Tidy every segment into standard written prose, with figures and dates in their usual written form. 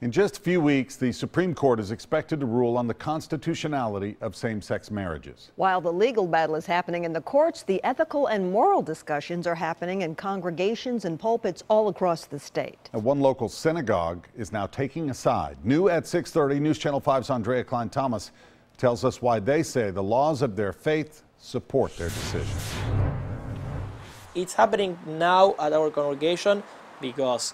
In just a few weeks, the Supreme Court is expected to rule on the constitutionality of same-sex marriages. While the legal battle is happening in the courts, the ethical and moral discussions are happening in congregations and pulpits all across the state. And one local synagogue is now taking a side. New at 6:30, News Channel 5's Andrea Klein-Thomas tells us why they say the laws of their faith support their decision. It's happening now at our congregation because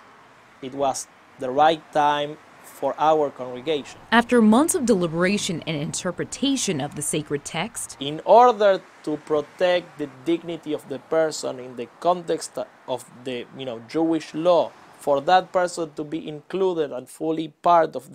it was the right time for our congregation. After months of deliberation and interpretation of the sacred text, In order to protect the dignity of the person in the context of the Jewish law, for that person to be included and fully part of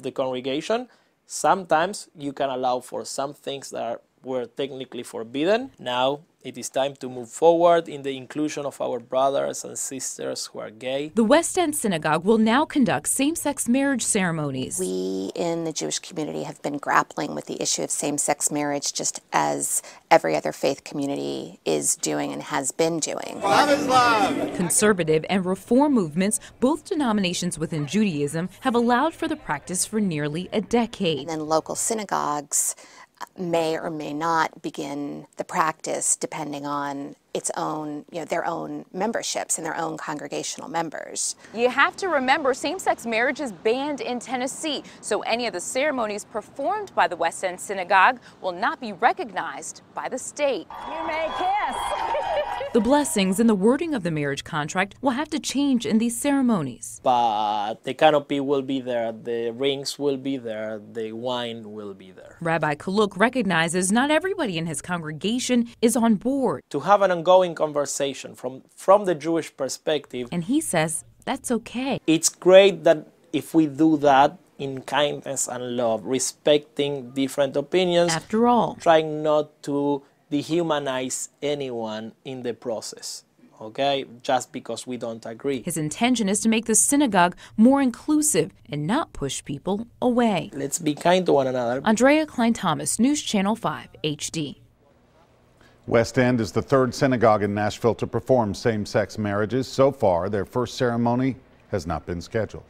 the congregation, sometimes you can allow for some things that were technically forbidden. Now it is time to move forward in the inclusion of our brothers and sisters who are gay. the West End Synagogue will now conduct same-sex marriage ceremonies. We in the Jewish community have been grappling with the issue of same-sex marriage just as every other faith community is doing and has been doing. Love is love. Conservative and reform movements, both denominations within Judaism, have allowed for the practice for nearly a decade. And then local synagogues may or may not begin the practice depending on its own, their own memberships and their own congregational members. You have to remember, same-sex marriage is banned in Tennessee, so any of the ceremonies performed by the West End Synagogue will not be recognized by the state. You may kiss. The blessings and the wording of the marriage contract will have to change in these ceremonies. But the canopy will be there, the rings will be there, the wine will be there. Rabbi Kaluk recognizes not everybody in his congregation is on board. To have an ongoing conversation from the Jewish perspective. And he says that's okay. It's great that if we do that in kindness and love, respecting different opinions. After all, trying not to dehumanize anyone in the process, okay? Just because we don't agree. His intention is to make the synagogue more inclusive and not push people away. Let's be kind to one another. Andrea Klein-Thomas, News Channel 5 HD. West End is the third synagogue in Nashville to perform same-sex marriages. So far, their first ceremony has not been scheduled.